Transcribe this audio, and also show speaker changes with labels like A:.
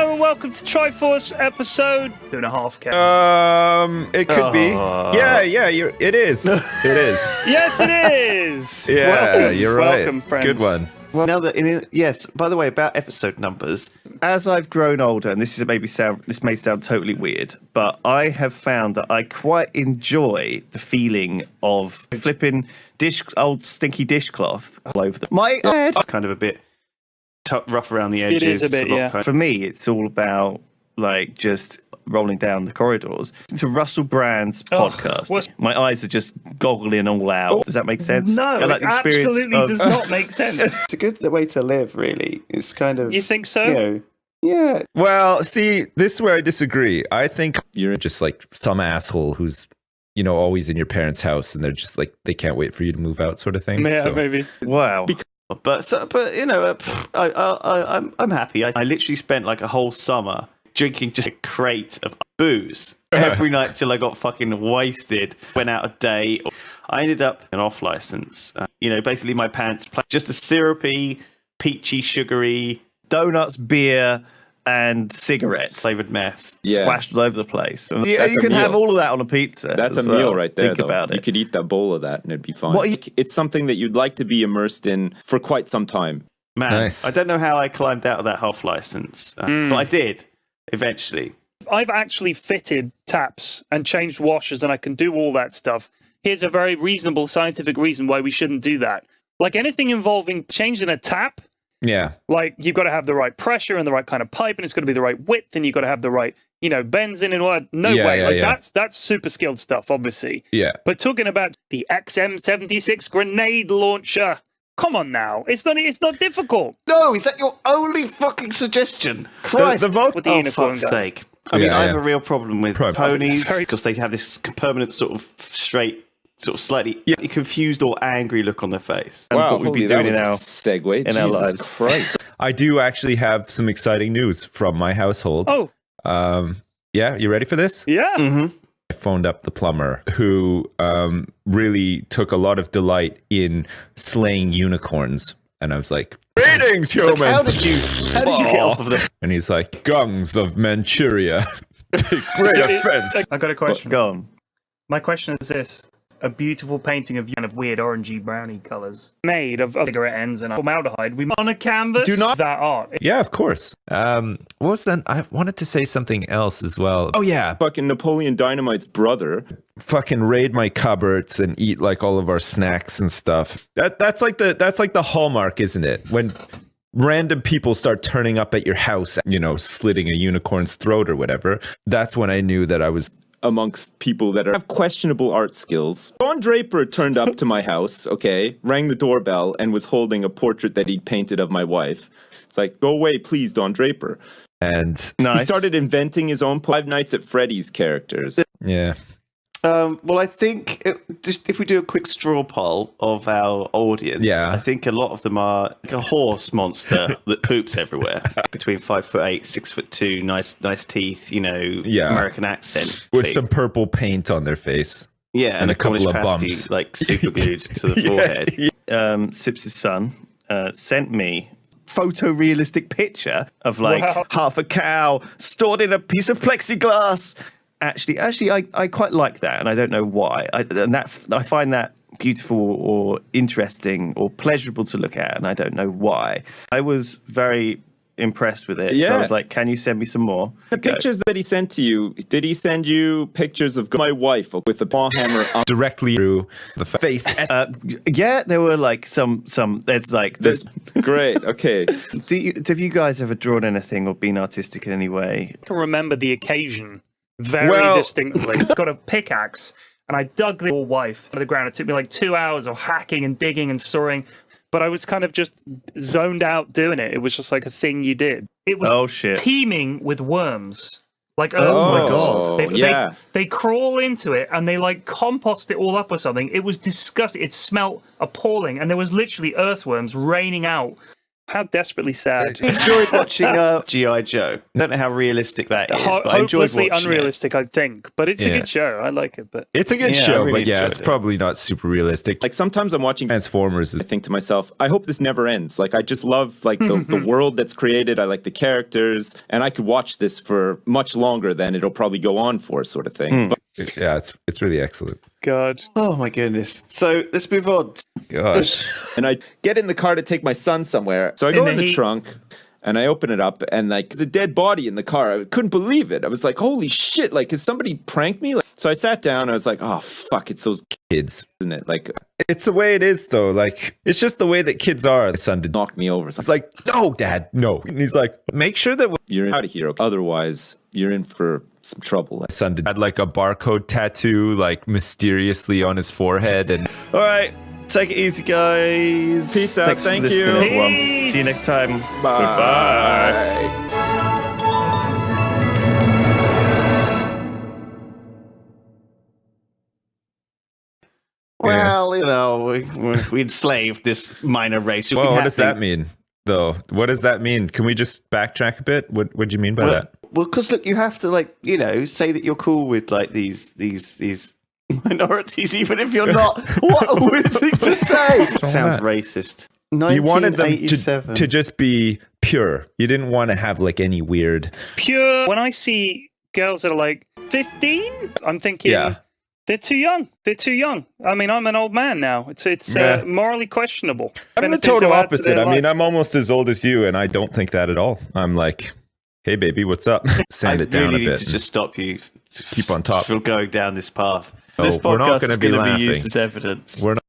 A: Hello and welcome to Triforce episode 2.5.
B: It could be. Yeah, it is. It is.
A: Yes, it is.
B: Yeah,
A: welcome,
B: you're right.
A: Welcome, friends.
B: Good one.
C: Well, now that yes. By the way, about episode numbers, as I've grown older, and this may sound totally weird, but I have found that I quite enjoy the feeling of flipping old stinky dishcloth all over my head. Kind of a bit rough around the edges.
A: It is a bit, yeah.
C: For me, it's all about like just rolling down the corridors. It's a Russell Brand's podcast. My eyes are just goggling all out. Does that make sense?
A: No,
C: like
A: it absolutely does not make sense.
C: It's a good way to live, really. It's kind of...
A: You think so?
C: You know, yeah.
B: Well, see, this is where I disagree. I think you're just like some asshole who's, always in your parents' house and they're just like, they can't wait for you to move out sort of thing.
A: Yeah,
B: so.
A: maybe.
C: Wow. But I'm happy. I literally spent like a whole summer drinking just a crate of booze every night till I got fucking wasted. Went out a day. I ended up an off license. Basically my pants just a syrupy, peachy, sugary donuts, beer, and cigarettes flavored mess splashed all over the place. You can have all of that on a pizza.
D: That's a meal right there.
C: Think about it.
D: You could eat that bowl of that and it'd be fine. It's something that you'd like to be immersed in for quite some time.
C: Man, nice. I don't know how I climbed out of that half license, but I did eventually.
A: I've actually fitted taps and changed washers and I can do all that stuff. Here's a very reasonable scientific reason why we shouldn't do that. Like anything involving changing a tap, like you've got to have the right pressure and the right kind of pipe and it's got to be the right width and you've got to have the right, benzene and all that. No way. That's super skilled stuff, obviously.
B: Yeah.
A: But talking about the XM76 grenade launcher, come on now. It's not difficult.
C: No, is that your only fucking suggestion? Christ.
A: With the unicorn
C: fuck's sake. I mean, I have a real problem with ponies
A: Very-
C: because they have this permanent sort of straight, sort of slightly confused or angry look on their face. And
D: Wow,
C: what we'd be doing in our
D: segue
C: in our lives.
D: Christ.
B: I do actually have some exciting news from my household.
A: Oh.
B: Yeah, you ready for this?
A: Yeah.
C: Mm-hmm.
B: I phoned up the plumber who really took a lot of delight in slaying unicorns. And I was like, greetings, human!
C: How did you get off of them?
B: And he's like, gungs of Manchuria. Take great offense.
A: I got a question.
C: Go on.
A: My question is this. A beautiful painting of kind of weird orangey brownie colours made of cigarette ends and formaldehyde. We on a canvas.
B: Do not
A: that art.
B: Yeah, of course. What was that? I wanted to say something else as well. Oh yeah,
D: Fucking Napoleon Dynamite's brother.
B: fucking raid my cupboards and eat like all of our snacks and stuff. That's like the hallmark, isn't it? When random people start turning up at your house, slitting a unicorn's throat or whatever. That's when I knew that I was
D: Amongst people that have questionable art skills. Don Draper turned up to my house, rang the doorbell, and was holding a portrait that he'd painted of my wife. It's like, go away, please, Don Draper.
B: and
D: He started inventing his own Five Nights at Freddy's characters.
B: yeah.
C: Well, I think just if we do a quick straw poll of our audience, I think a lot of them are like a horse monster that poops everywhere. Between 5'8", 6'2", nice teeth, American accent,
B: With some purple paint on their face.
C: and
B: a couple of
C: pasty,
B: bumps.
C: like super glued to the forehead. Sips' son sent me photorealistic picture of half a cow stored in a piece of plexiglass. Actually, I quite like that, and I don't know why. I find that beautiful or interesting or pleasurable to look at, and I don't know why. I was very impressed with it. So I was like, can you send me some more?
D: The pictures that he sent to you, did he send you pictures of my wife with a paw hammer up
B: Directly through the face.
C: There were like some. There's like this.
D: Great, okay.
C: Have you guys ever drawn anything or been artistic in any way?
A: I can remember the occasion very distinctly. Got a pickaxe and I dug the poor wife to the ground. It took me like 2 hours of hacking and digging and sawing, but I was kind of just zoned out doing it. It was just like a thing you did. It was teeming with worms. Like,
C: oh my God.
A: They crawl into it and they like compost it all up or something. It was disgusting. It smelt appalling. And there was literally earthworms raining out How desperately sad.
C: I enjoyed watching G.I. Joe. I don't know how realistic that is, but I enjoyed
A: Hopelessly
C: watching
A: unrealistic, I think. But it's a good show. I like it. But
B: it's a good
C: Yeah, I
B: show,
C: really
B: but yeah,
C: enjoyed
B: it's
C: it.
B: probably not super realistic.
D: Like sometimes I'm watching
B: Transformers.
D: I think to myself, I hope this never ends. Like I just love like the world that's created. I like the characters, and I could watch this for much longer than it'll probably go on for, sort of thing. But
B: Yeah, it's really excellent.
A: God.
C: Oh my goodness. So let's move on.
B: Gosh.
D: and I get in the car to take my son somewhere. So I go in the
A: heat.
D: trunk and I open it up, and like there's a dead body in the car. I couldn't believe it. I was like, holy shit, like has somebody pranked me? Like, so I sat down, I was like, oh fuck, it's those kids, isn't it? Like
B: It's the way it is, though. Like, it's just the way that kids are. The son did
D: knock me over. So
B: It's like, no, Dad, no. And he's like, make sure that
D: you're out of here. Otherwise, you're in for some trouble.
B: my son had like a barcode tattoo, like mysteriously on his forehead. And
C: All right. Take it easy, guys.
D: Peace out.
C: Thanks for
D: Thank
C: listening,
D: you.
C: everyone.
A: Peace.
C: See you next time.
D: Bye.
C: Goodbye. Well, you know, we enslaved this minor race.
B: well, what does that mean, though? What does that mean? Can we just backtrack a bit? What do you mean by that?
C: Well, because look, you have to like, you know, say that you're cool with like these minorities, even if you're not. What a weird thing to say. Sounds racist.
B: You wanted them
C: 1987.
B: to just be pure. You didn't want to have like any weird.
A: Pure. When I see girls that are like 15, I'm thinking,
B: Yeah.
A: they're too young. They're too young. I mean, I'm an old man now. It's
B: Yeah.
A: morally questionable.
B: I'm the
A: Anything to
B: total
A: add to
B: opposite.
A: their
B: I mean,
A: life.
B: I'm almost as old as you, and I don't think that at all. I'm like, hey, baby, what's up? Sand
C: I
B: it down
C: really
B: a
C: need
B: bit.
C: to just stop you.
B: Keep on top.
C: From going down this path.
B: Oh,
C: This
B: we're not
C: podcast
B: gonna
C: is
B: be
C: going to be
B: laughing.
C: used as evidence.
B: We're not